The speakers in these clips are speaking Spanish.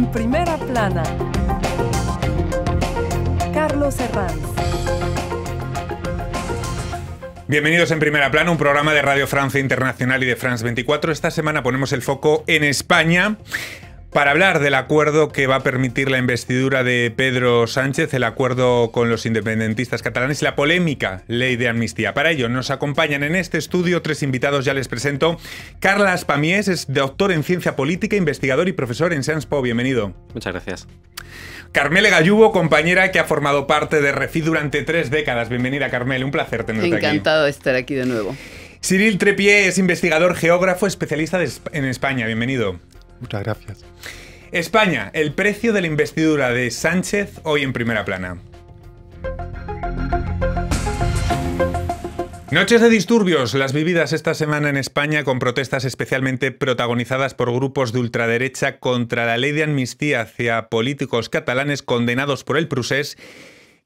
En primera plana, Carlos Herranz. Bienvenidos en Primera Plana, un programa de Radio Francia Internacional y de France 24. Esta semana ponemos el foco en España para hablar del acuerdo que va a permitir la investidura de Pedro Sánchez, el acuerdo con los independentistas catalanes y la polémica ley de amnistía. Para ello nos acompañan en este estudio tres invitados, ya les presento. Carles Pamies es doctor en ciencia política, investigador y profesor en Sciences Po. Bienvenido. Muchas gracias. Carmele Gallubo, compañera que ha formado parte de REFI durante 3 décadas. Bienvenida, Carmele, un placer tenerte aquí. Encantado de estar aquí de nuevo. Cyril Trepié es investigador, geógrafo, especialista en España. Bienvenido. Muchas gracias. España, el precio de la investidura de Sánchez hoy en Primera Plana. Noches de disturbios, las vividas esta semana en España con protestas especialmente protagonizadas por grupos de ultraderecha contra la ley de amnistía hacia políticos catalanes condenados por el Procés,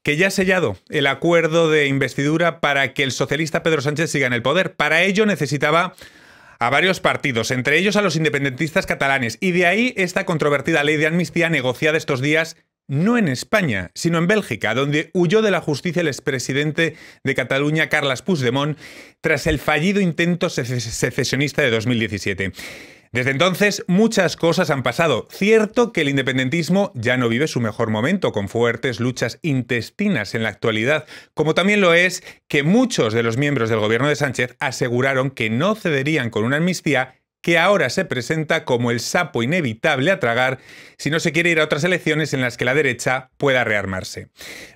que ya ha sellado el acuerdo de investidura para que el socialista Pedro Sánchez siga en el poder. Para ello necesitaba a varios partidos, entre ellos a los independentistas catalanes, y de ahí esta controvertida ley de amnistía negociada estos días no en España, sino en Bélgica, donde huyó de la justicia el expresidente de Cataluña, Carles Puigdemont, tras el fallido intento secesionista de 2017. Desde entonces, muchas cosas han pasado. Cierto que el independentismo ya no vive su mejor momento, con fuertes luchas intestinas en la actualidad, como también lo es que muchos de los miembros del gobierno de Sánchez aseguraron que no cederían con una amnistía que ahora se presenta como el sapo inevitable a tragar si no se quiere ir a otras elecciones en las que la derecha pueda rearmarse.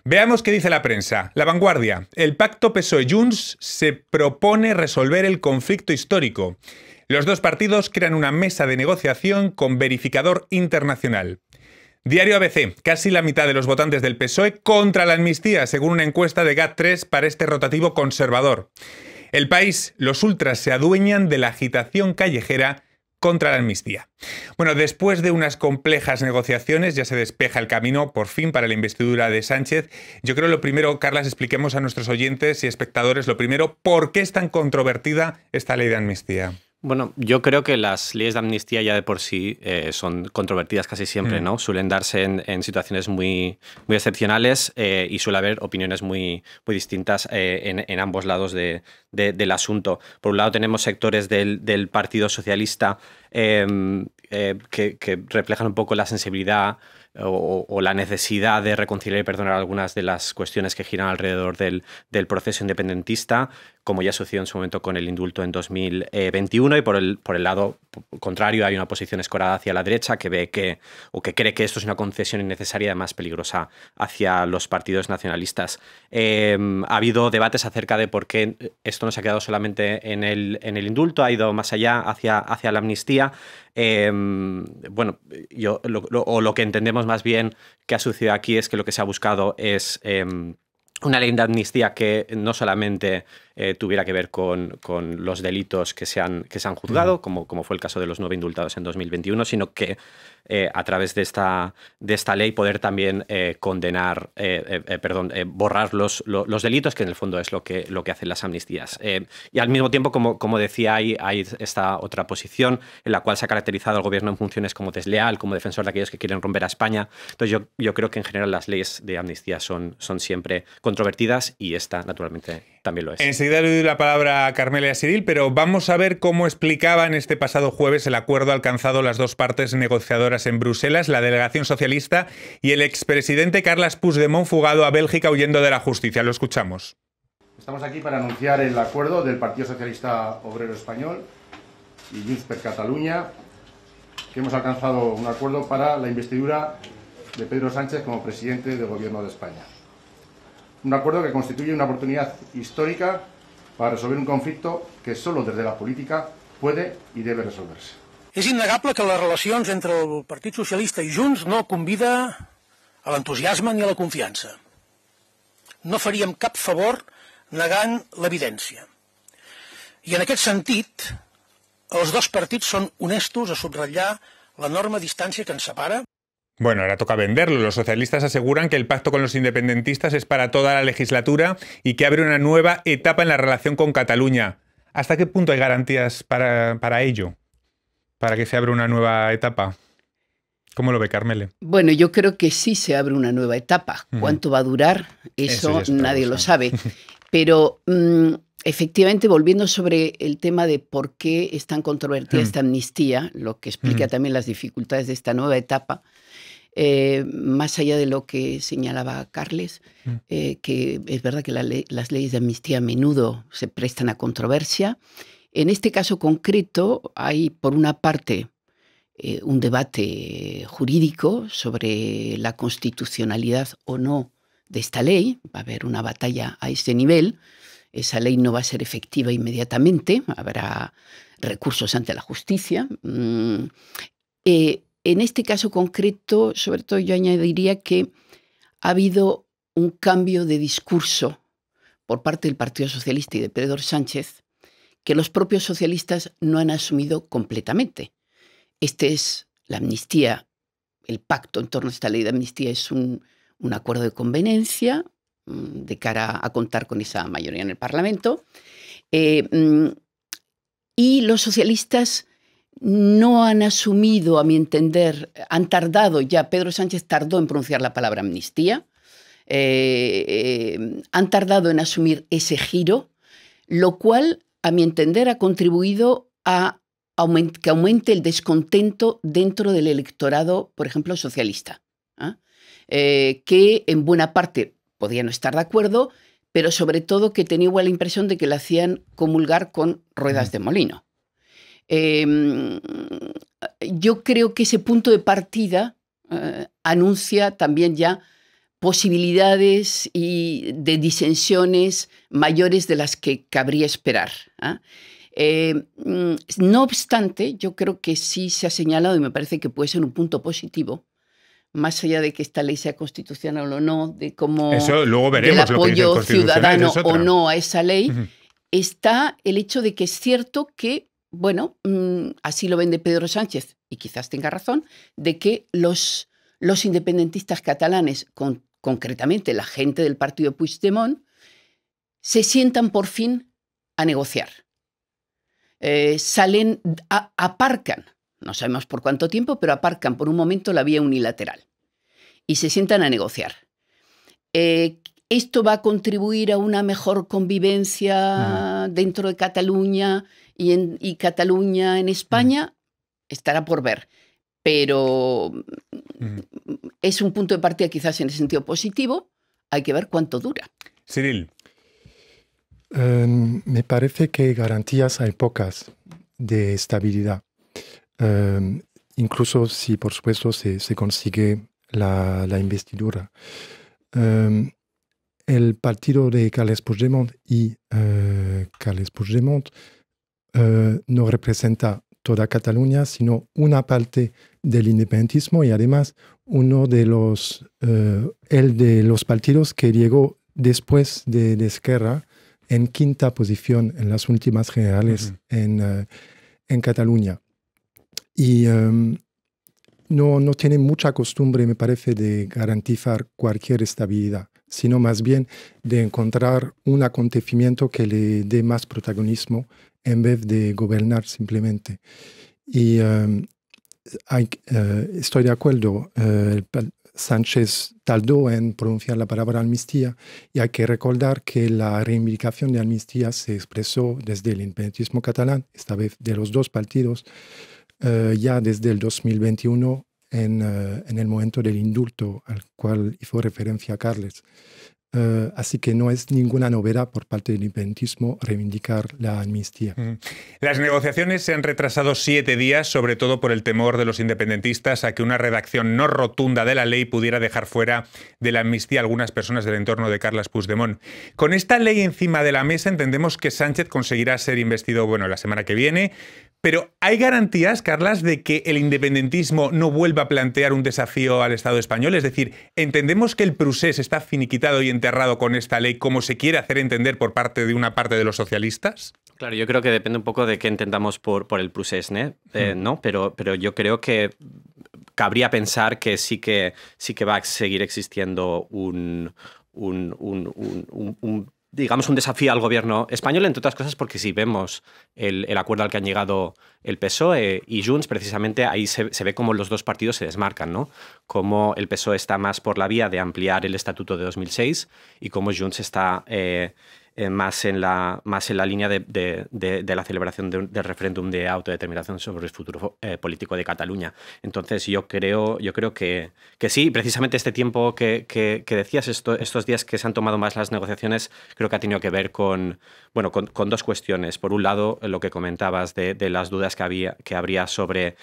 Veamos qué dice la prensa. La Vanguardia. El pacto PSOE-Junts se propone resolver el conflicto histórico. Los dos partidos crean una mesa de negociación con verificador internacional. Diario ABC. Casi la mitad de los votantes del PSOE contra la amnistía, según una encuesta de GAT3 para este rotativo conservador. El País. Los ultras se adueñan de la agitación callejera contra la amnistía. Bueno, después de unas complejas negociaciones ya se despeja el camino, por fin, para la investidura de Sánchez. Yo creo lo primero, Carles, expliquemos a nuestros oyentes y espectadores lo primero, ¿por qué es tan controvertida esta ley de amnistía? Bueno, yo creo que las leyes de amnistía ya de por sí son controvertidas casi siempre, ¿no? Suelen darse en situaciones muy excepcionales y suele haber opiniones muy distintas en ambos lados del asunto. Por un lado tenemos sectores del Partido Socialista que reflejan un poco la sensibilidad o la necesidad de reconciliar y perdonar algunas de las cuestiones que giran alrededor del proceso independentista, como ya sucedió en su momento con el indulto en 2021, y por el lado contrario hay una posición escorada hacia la derecha que ve que cree que esto es una concesión innecesaria y además peligrosa hacia los partidos nacionalistas. Ha habido debates acerca de por qué esto no se ha quedado solamente en el indulto, ha ido más allá hacia la amnistía. Bueno, lo que entendemos más bien que ha sucedido aquí es que lo que se ha buscado es una ley de amnistía que no solamente tuviera que ver con los delitos que se han juzgado, como fue el caso de los 9 indultados en 2021, sino que a través de esta ley poder también borrar los delitos, que en el fondo es lo que hacen las amnistías. Y al mismo tiempo, como decía, hay esta otra posición en la cual se ha caracterizado al gobierno en funciones como desleal, como defensor de aquellos que quieren romper a España. Entonces yo creo que en general las leyes de amnistía son siempre controvertidas y esta, naturalmente, también lo es. Enseguida le doy la palabra a Carmele y a Cyril, pero vamos a ver cómo explicaban este pasado jueves el acuerdo alcanzado las dos partes negociadoras en Bruselas, la delegación socialista y el expresidente Carles Puigdemont, fugado a Bélgica huyendo de la justicia. Lo escuchamos. Estamos aquí para anunciar el acuerdo del Partido Socialista Obrero Español y Junts per Catalunya, que hemos alcanzado un acuerdo para la investidura de Pedro Sánchez como presidente del Gobierno de España. Un acuerdo que constituye una oportunidad histórica para resolver un conflicto que solo desde la política puede y debe resolverse. És innegable que les relacions entre el Partit Socialista i Junts no convida a l'entusiasme ni a la confiança. No faríem cap favor negant l'evidència. I en aquest sentit, els dos partits són honestos a subratllar l'enorme distància que ens separa. Bueno, ahora toca venderlo. Los socialistas aseguran que el pacto con los independentistas es para toda la legislatura y que abre una nueva etapa en la relación con Cataluña. ¿Hasta qué punto hay garantías para ello? Para que se abra una nueva etapa. ¿Cómo lo ve, Carmele? Bueno, yo creo que sí se abre una nueva etapa. ¿Cuánto va a durar? Eso nadie lo sabe. Pero efectivamente, volviendo sobre el tema de por qué es tan controvertida esta amnistía, lo que explica también las dificultades de esta nueva etapa, más allá de lo que señalaba Carles, que es verdad que las leyes de amnistía a menudo se prestan a controversia. En este caso concreto hay, por una parte, un debate jurídico sobre la constitucionalidad o no de esta ley. Va a haber una batalla a ese nivel. Esa ley no va a ser efectiva inmediatamente. Habrá recursos ante la justicia. En este caso concreto, sobre todo yo añadiría que ha habido un cambio de discurso por parte del Partido Socialista y de Pedro Sánchez que los propios socialistas no han asumido completamente. La amnistía, el pacto en torno a esta ley de amnistía es un acuerdo de conveniencia de cara a contar con esa mayoría en el Parlamento. Y los socialistas no han asumido, a mi entender, han tardado ya, Pedro Sánchez tardó en pronunciar la palabra amnistía, han tardado en asumir ese giro, lo cual, a mi entender, ha contribuido a que aumente el descontento dentro del electorado, por ejemplo, socialista, que en buena parte podía no estar de acuerdo, pero sobre todo que tenía igual la impresión de que le hacían comulgar con ruedas de molino. Yo creo que ese punto de partida anuncia también ya posibilidades de disensiones mayores de las que cabría esperar. No obstante, yo creo que sí se ha señalado, y me parece que puede ser un punto positivo, más allá de que esta ley sea constitucional o no, de cómo eso luego veremos, del apoyo ciudadano o no a esa ley, está el hecho de que es cierto que, bueno, así lo vende Pedro Sánchez, y quizás tenga razón, de que los independentistas catalanes, concretamente la gente del partido Puigdemont, se sientan por fin a negociar. Aparcan, no sabemos por cuánto tiempo, pero aparcan por un momento la vía unilateral y se sientan a negociar. ¿Esto va a contribuir a una mejor convivencia dentro de Cataluña y Cataluña en España? Estará por ver. Pero es un punto de partida quizás en el sentido positivo. Hay que ver cuánto dura. Cyril. Me parece que garantías hay pocas de estabilidad. Incluso si, por supuesto, se consigue la investidura. El partido de Carles Puigdemont y Carles Puigdemont no representa toda Cataluña, sino una parte del independentismo y además uno de los partidos que llegó después de Esquerra en quinta posición en las últimas generales en Cataluña. Y no tiene mucha costumbre, me parece, de garantizar cualquier estabilidad, sino más bien de encontrar un acontecimiento que le dé más protagonismo en vez de gobernar simplemente. Y estoy de acuerdo, Sánchez tardó en pronunciar la palabra amnistía y hay que recordar que la reivindicación de amnistía se expresó desde el independentismo catalán, esta vez de los dos partidos, ya desde el 2021 en el momento del indulto al cual hizo referencia Carles. Así que no es ninguna novedad por parte del independentismo reivindicar la amnistía. Las negociaciones se han retrasado 7 días, sobre todo por el temor de los independentistas a que una redacción no rotunda de la ley pudiera dejar fuera de la amnistía a algunas personas del entorno de Carles Puigdemont. Con esta ley encima de la mesa entendemos que Sánchez conseguirá ser investido, la semana que viene. Pero ¿hay garantías, Carles, de que el independentismo no vuelva a plantear un desafío al Estado español? Es decir, ¿entendemos que el procés está finiquitado y enterrado con esta ley como se quiere hacer entender por parte de una parte de los socialistas? Claro, yo creo que depende un poco de qué entendamos por el procés, ¿no? Pero yo creo que cabría pensar que sí que va a seguir existiendo un digamos, un desafío al gobierno español, entre otras cosas porque si vemos el acuerdo al que han llegado el PSOE y Junts, precisamente ahí se ve cómo los dos partidos se desmarcan, ¿no? Cómo el PSOE está más por la vía de ampliar el Estatuto de 2006 y cómo Junts está más en la línea de la celebración del referéndum de autodeterminación sobre el futuro político de Cataluña. Entonces yo creo que sí, precisamente este tiempo que decías, estos días que se han tomado más las negociaciones, creo que ha tenido que ver con dos cuestiones. Por un lado, lo que comentabas de las dudas que habría sobre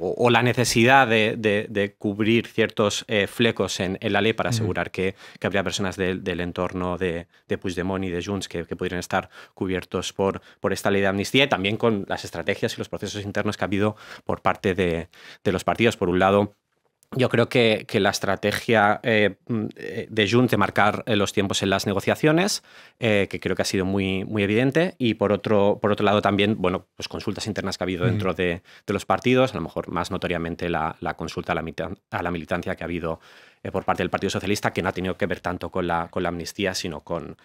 o la necesidad de cubrir ciertos flecos en la ley para asegurar que habría personas del entorno de Puigdemont y de Junts que podrían estar cubiertos por esta ley de amnistía, y también con las estrategias y los procesos internos que ha habido por parte de los partidos. Por un lado, yo creo que la estrategia de Junts de marcar los tiempos en las negociaciones, que creo que ha sido muy, muy evidente, y por otro lado también, bueno, pues consultas internas que ha habido dentro de los partidos, a lo mejor más notoriamente la consulta a la militancia que ha habido por parte del Partido Socialista, que no ha tenido que ver tanto con la amnistía, sino con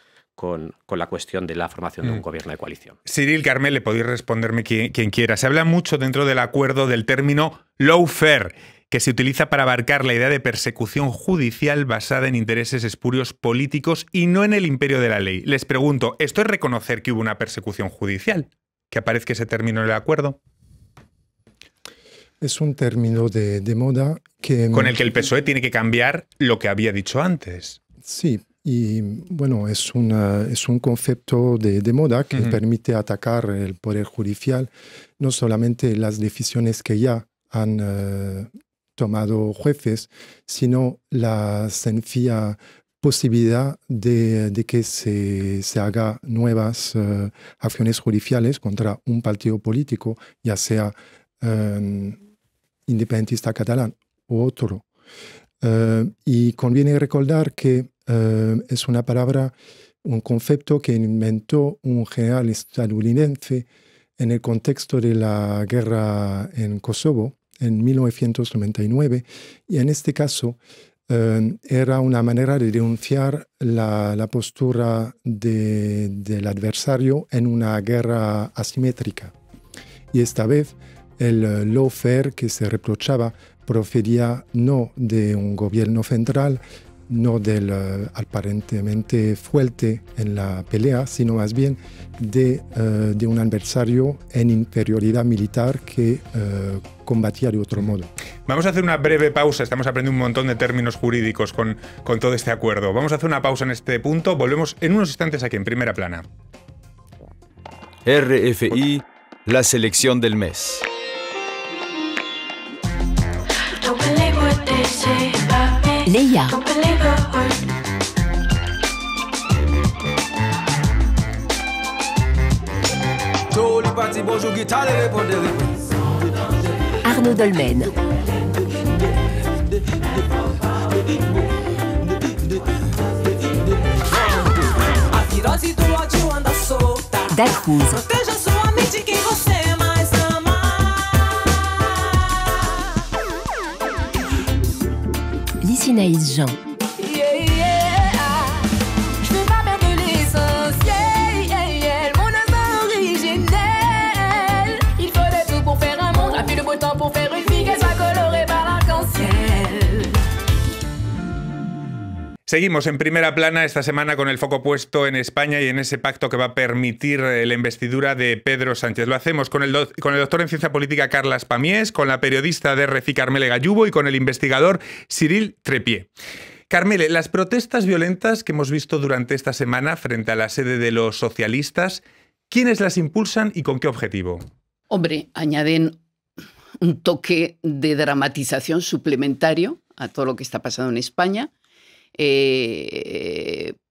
la cuestión de la formación de un gobierno de coalición. Cyril, Carmele, podéis responderme quien quiera. Se habla mucho dentro del acuerdo del término lawfare, que se utiliza para abarcar la idea de persecución judicial basada en intereses espurios políticos y no en el imperio de la ley. Les pregunto, ¿esto es reconocer que hubo una persecución judicial? ¿Que aparezca ese término en el acuerdo? Es un término de moda con el que el PSOE tiene que cambiar lo que había dicho antes. Sí, y bueno, es un concepto de moda que permite atacar el poder judicial, no solamente las decisiones que ya han tomado jueces, sino la sencilla posibilidad de que se haga nuevas acciones judiciales contra un partido político, ya sea independentista catalán u otro. Y conviene recordar que es una palabra, un concepto que inventó un general estadounidense en el contexto de la guerra en Kosovo en 1999, y en este caso era una manera de denunciar la postura del adversario en una guerra asimétrica. Y esta vez el lawfare que se reprochaba procedía no de un gobierno central, no del aparentemente fuerte en la pelea, sino más bien de un adversario en inferioridad militar que combatía de otro modo. Vamos a hacer una breve pausa, estamos aprendiendo un montón de términos jurídicos con todo este acuerdo. Vamos a hacer una pausa en este punto, volvemos en unos instantes aquí en Primera Plana. RFI, la selección del mes. Leia. Arnaud Dolmen. Dag Cruz. Sinaïs Jean. Seguimos en Primera Plana esta semana con el foco puesto en España y en ese pacto que va a permitir la investidura de Pedro Sánchez. Lo hacemos con el doctor en Ciencia Política Carles Pamiés, con la periodista de RFI Carmele Gallubo y con el investigador Cyril Trepié. Carmele, las protestas violentas que hemos visto durante esta semana frente a la sede de los socialistas, ¿quiénes las impulsan y con qué objetivo? Hombre, añaden un toque de dramatización suplementario a todo lo que está pasando en España.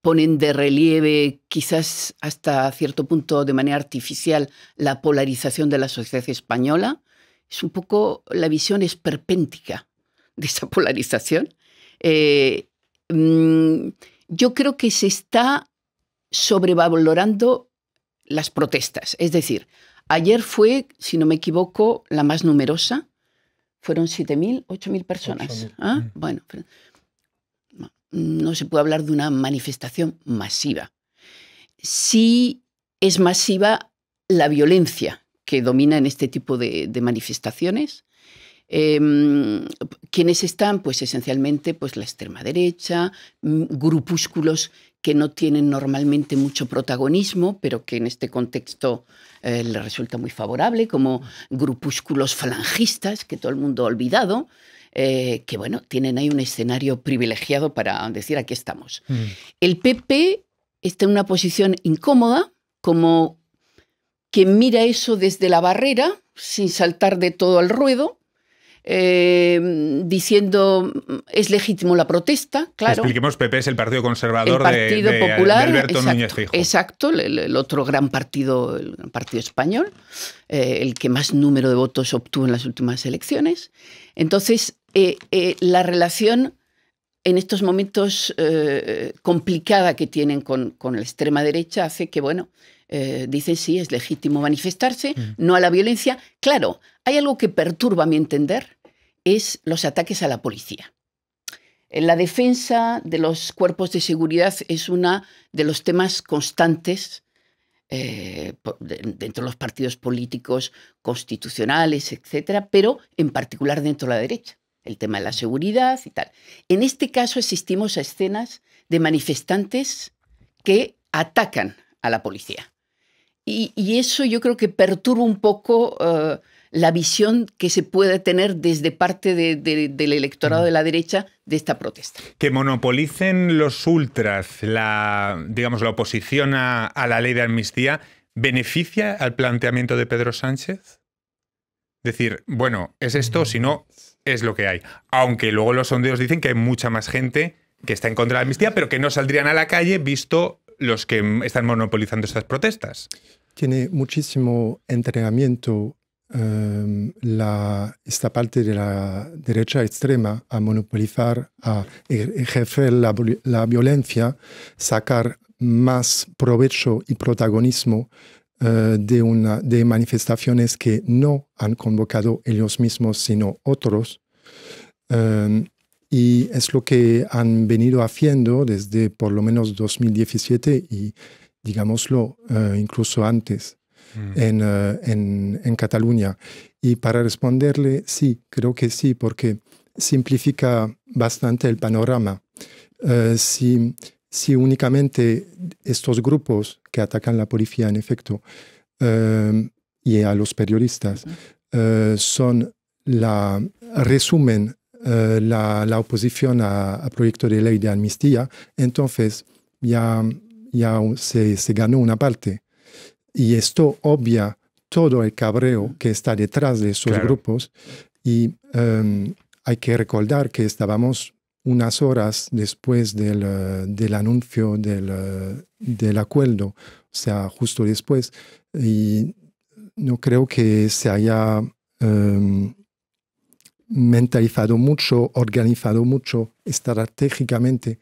Ponen de relieve, quizás hasta cierto punto de manera artificial, la polarización de la sociedad española. Es un poco la visión esperpéntica de esa polarización. Yo creo que se está sobrevalorando las protestas. Es decir, ayer fue, si no me equivoco, la más numerosa. Fueron 7.000, 8.000 personas. 8.000. ¿Ah? Bueno, no se puede hablar de una manifestación masiva. Sí es masiva la violencia que domina en este tipo de manifestaciones. ¿Quiénes están? Pues esencialmente pues la extrema derecha, grupúsculos que no tienen normalmente mucho protagonismo, pero que en este contexto les resulta muy favorable, como grupúsculos falangistas que todo el mundo ha olvidado, que bueno, tienen ahí un escenario privilegiado para decir aquí estamos. El PP está en una posición incómoda, como quien mira eso desde la barrera, sin saltar de todo al ruedo, diciendo es legítimo la protesta, claro. Expliquemos, PP es el Partido Conservador de Alberto exacto, Núñez Feijóo. Exacto, el otro gran partido, el partido español, el que más número de votos obtuvo en las últimas elecciones. Entonces, la relación en estos momentos complicada que tienen con la extrema derecha hace que, bueno, dicen sí, es legítimo manifestarse, no a la violencia. Claro, hay algo que perturba, a mi entender, es los ataques a la policía. La defensa de los cuerpos de seguridad es uno de los temas constantes dentro de los partidos políticos constitucionales, etcétera, pero en particular dentro de la derecha. El tema de la seguridad y tal. En este caso asistimos a escenas de manifestantes que atacan a la policía. Y eso yo creo que perturba un poco la visión que se puede tener desde parte del electorado de la derecha de esta protesta. Que monopolicen los ultras la oposición a la ley de amnistía, ¿beneficia al planteamiento de Pedro Sánchez? Decir, bueno, es esto, si no, es lo que hay. Aunque luego los sondeos dicen que hay mucha más gente que está en contra de la amnistía, pero que no saldrían a la calle visto los que están monopolizando estas protestas. Tiene muchísimo entrenamiento esta parte de la derecha extrema a monopolizar, a ejercer la violencia, sacar más provecho y protagonismo de manifestaciones que no han convocado ellos mismos, sino otros. Y es lo que han venido haciendo desde por lo menos 2017 y, digámoslo, incluso antes en Cataluña. Y para responderle, sí, creo que sí, porque simplifica bastante el panorama. Si únicamente estos grupos que atacan la policía, en efecto, y a los periodistas, resumen la oposición a proyecto de ley de amnistía, entonces ya se ganó una parte. Y esto obvia todo el cabreo que está detrás de esos grupos. Y hay que recordar que estábamos unas horas después del anuncio del acuerdo, o sea, justo después. Y no creo que se haya mentalizado mucho, organizado mucho estratégicamente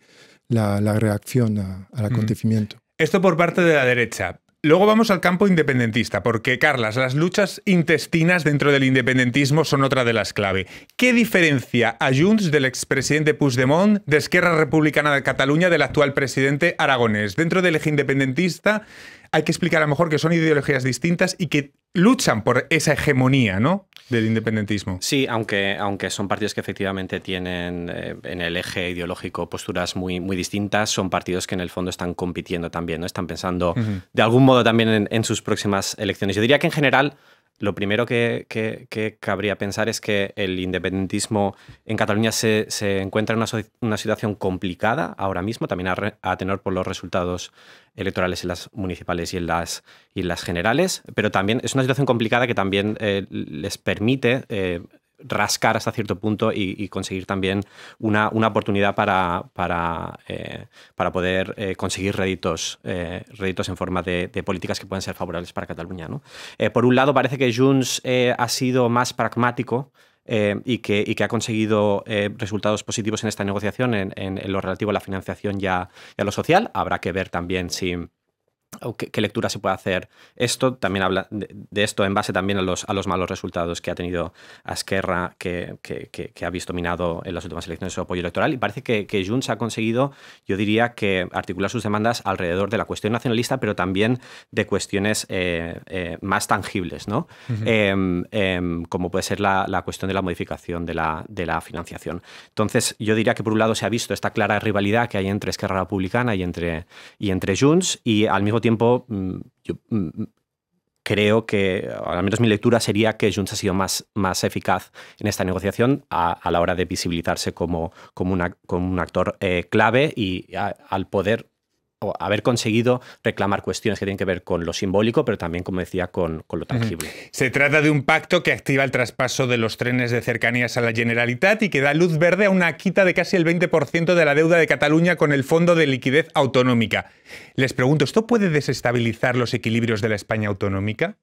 la reacción al acontecimiento. Esto por parte de la derecha. Luego vamos al campo independentista, porque, Carlas, las luchas intestinas dentro del independentismo son otra de las clave. ¿Qué diferencia a Junts del expresidente Puigdemont, de Esquerra Republicana de Cataluña, del actual presidente Aragonès? Dentro del eje independentista hay que explicar a lo mejor que son ideologías distintas y que luchan por esa hegemonía, ¿no?, del independentismo. Sí, aunque son partidos que efectivamente tienen en el eje ideológico posturas muy, muy distintas, son partidos que en el fondo están compitiendo también, ¿no? Están pensando de algún modo también en sus próximas elecciones. Yo diría que en general lo primero que cabría pensar es que el independentismo en Cataluña se encuentra en una situación complicada ahora mismo, también a tenor por los resultados electorales en las municipales y en las generales, pero también es una situación complicada que también les permite rascar hasta cierto punto y conseguir también una oportunidad para poder conseguir réditos en forma de políticas que pueden ser favorables para Cataluña, ¿no? Por un lado, parece que Junts ha sido más pragmático y que ha conseguido resultados positivos en esta negociación en lo relativo a la financiación y a lo social. Habrá que ver también si ¿Qué lectura se puede hacer? Esto también habla de esto en base también a los malos resultados que ha tenido Esquerra, que ha visto minado en las últimas elecciones su apoyo electoral. Y parece que Junts ha conseguido, yo diría, que articular sus demandas alrededor de la cuestión nacionalista, pero también de cuestiones más tangibles, ¿no? Como puede ser la cuestión de la modificación de la financiación. Entonces, yo diría que por un lado se ha visto esta clara rivalidad que hay entre Esquerra Republicana y entre Junts, y al mismo tiempo yo creo que, al menos mi lectura sería que Junts ha sido más eficaz en esta negociación a la hora de visibilizarse como un actor clave y al poder o haber conseguido reclamar cuestiones que tienen que ver con lo simbólico, pero también, como decía, con lo tangible. Se trata de un pacto que activa el traspaso de los trenes de cercanías a la Generalitat y que da luz verde a una quita de casi el 20% de la deuda de Cataluña con el Fondo de Liquidez Autonómica. Les pregunto, ¿esto puede desestabilizar los equilibrios de la España autonómica?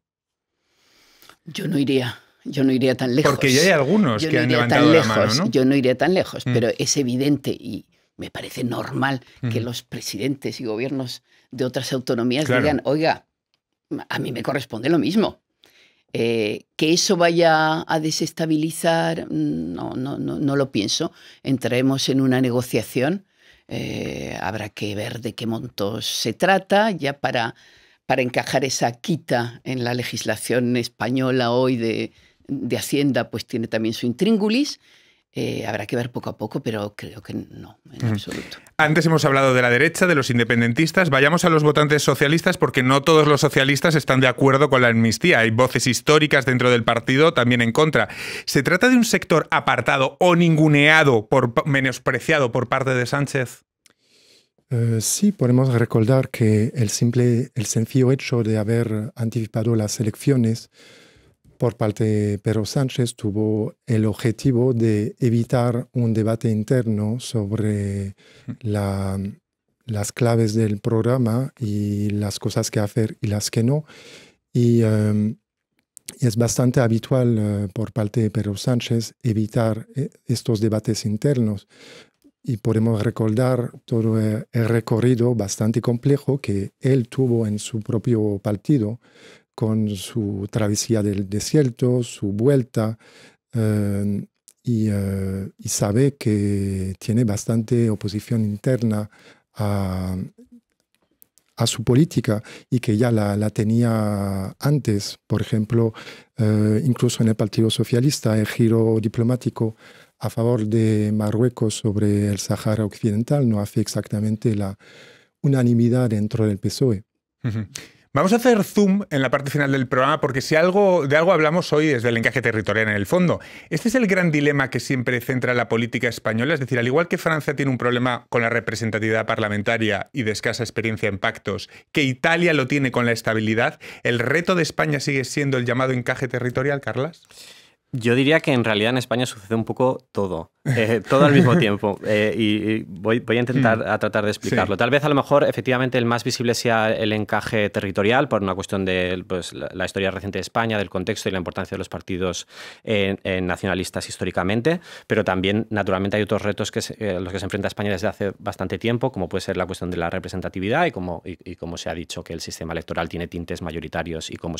Yo no iría tan lejos. Porque ya hay algunos que han levantado la mano, ¿no? Yo no iría tan lejos, pero es evidente y me parece normal que los presidentes y gobiernos de otras autonomías digan, oiga, a mí me corresponde lo mismo. Que eso vaya a desestabilizar, no lo pienso. Entraremos en una negociación, habrá que ver de qué montos se trata, ya para encajar esa quita en la legislación española hoy de Hacienda, pues tiene también su intríngulis. Habrá que ver poco a poco, pero creo que no, en absoluto. Antes hemos hablado de la derecha, de los independentistas. Vayamos a los votantes socialistas, porque no todos los socialistas están de acuerdo con la amnistía. Hay voces históricas dentro del partido también en contra. ¿Se trata de un sector apartado o ninguneado, menospreciado por parte de Sánchez? Sí, podemos recordar que el sencillo hecho de haber anticipado las elecciones por parte de Pedro Sánchez tuvo el objetivo de evitar un debate interno sobre las claves del programa y las cosas que hacer y las que no. Y es bastante habitual por parte de Pedro Sánchez evitar estos debates internos. Y podemos recordar todo el recorrido bastante complejo que él tuvo en su propio partido, con su travesía del desierto, su vuelta, y sabe que tiene bastante oposición interna a su política y que ya la tenía antes. Por ejemplo, incluso en el Partido Socialista, el giro diplomático a favor de Marruecos sobre el Sáhara Occidental no hace exactamente la unanimidad dentro del PSOE. Vamos a hacer zoom en la parte final del programa, porque de algo hablamos hoy desde el encaje territorial en el fondo. Este es el gran dilema que siempre centra la política española, es decir, al igual que Francia tiene un problema con la representatividad parlamentaria y de escasa experiencia en pactos, que Italia lo tiene con la estabilidad, ¿el reto de España sigue siendo el llamado encaje territorial, Carlas? Yo diría que en realidad en España sucede un poco todo al mismo tiempo. Y voy a intentar a tratar de explicarlo. Sí. Tal vez a lo mejor efectivamente el más visible sea el encaje territorial por una cuestión de la historia reciente de España, del contexto y la importancia de los partidos nacionalistas históricamente, pero también naturalmente hay otros retos a los que se enfrenta España desde hace bastante tiempo, como puede ser la cuestión de la representatividad y como se ha dicho que el sistema electoral tiene tintes mayoritarios y cómo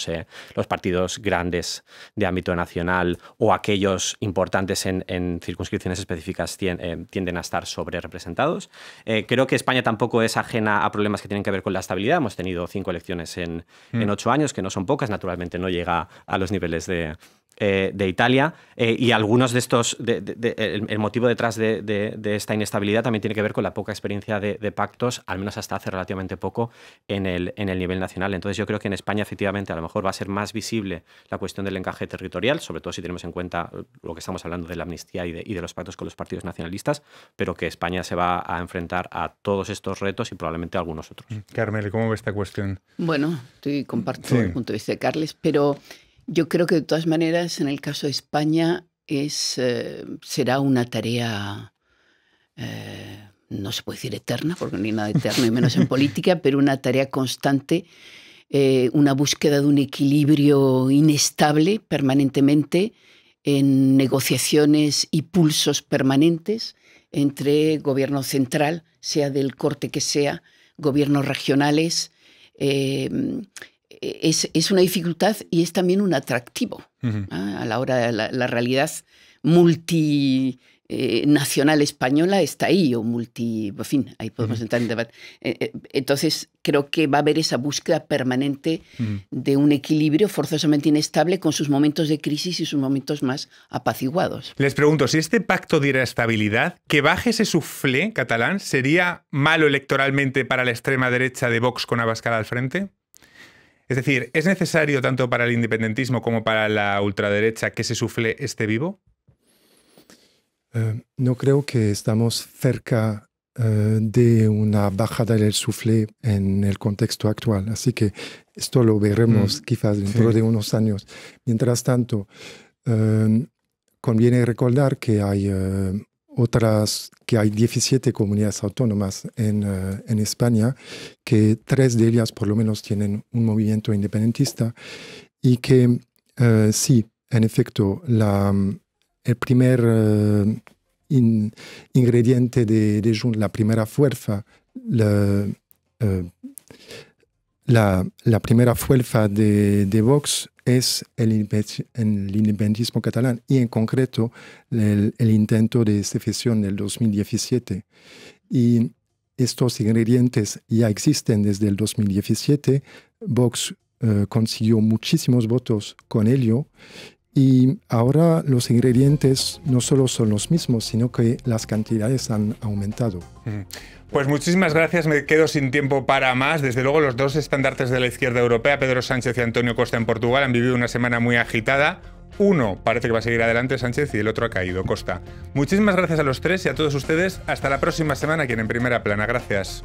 los partidos grandes de ámbito nacional o aquellos importantes en circunscripciones específicas tienden a estar sobre representados. Creo que España tampoco es ajena a problemas que tienen que ver con la estabilidad. Hemos tenido 5 elecciones en 8 años, que no son pocas, naturalmente no llega a los niveles de Italia, y algunos de estos, el motivo detrás de esta inestabilidad también tiene que ver con la poca experiencia de pactos, al menos hasta hace relativamente poco, en el nivel nacional. Entonces yo creo que en España efectivamente a lo mejor va a ser más visible la cuestión del encaje territorial, sobre todo si tenemos en cuenta lo que estamos hablando de la amnistía y de los pactos con los partidos nacionalistas, pero que España se va a enfrentar a todos estos retos y probablemente a algunos otros. Carmel, ¿cómo ve esta cuestión? Bueno, comparto el punto de vista de Carles, pero yo creo que de todas maneras en el caso de España será una tarea, no se puede decir eterna, porque no hay nada eterno y menos en política, pero una tarea constante, una búsqueda de un equilibrio inestable permanentemente en negociaciones y pulsos permanentes entre gobierno central, sea del corte que sea, gobiernos regionales, es una dificultad y es también un atractivo a la hora de la realidad multinacional española está ahí, o en fin, ahí podemos entrar en debate. Entonces, creo que va a haber esa búsqueda permanente de un equilibrio forzosamente inestable con sus momentos de crisis y sus momentos más apaciguados. Les pregunto, si este pacto diera estabilidad, que baje ese suflé catalán, ¿sería malo electoralmente para la extrema derecha de Vox con Abascal al frente? Es decir, ¿es necesario tanto para el independentismo como para la ultraderecha que ese suflé esté vivo? No creo que estamos cerca de una bajada del suflé en el contexto actual. Así que esto lo veremos quizás dentro de unos años. Mientras tanto, conviene recordar que hay que hay 17 comunidades autónomas en España, que 3 de ellas por lo menos tienen un movimiento independentista y que sí, en efecto, el primer ingrediente de Junts, la primera fuerza, la primera fuerza de Vox es el independentismo catalán y en concreto el intento de secesión del 2017. Y estos ingredientes ya existen desde el 2017. Vox consiguió muchísimos votos con ello. Y ahora los ingredientes no solo son los mismos, sino que las cantidades han aumentado. Pues muchísimas gracias, me quedo sin tiempo para más. Desde luego los dos estandartes de la izquierda europea, Pedro Sánchez y Antonio Costa en Portugal, han vivido una semana muy agitada. Uno parece que va a seguir adelante, Sánchez, y el otro ha caído, Costa. Muchísimas gracias a los tres y a todos ustedes. Hasta la próxima semana aquí en Primera Plana. Gracias.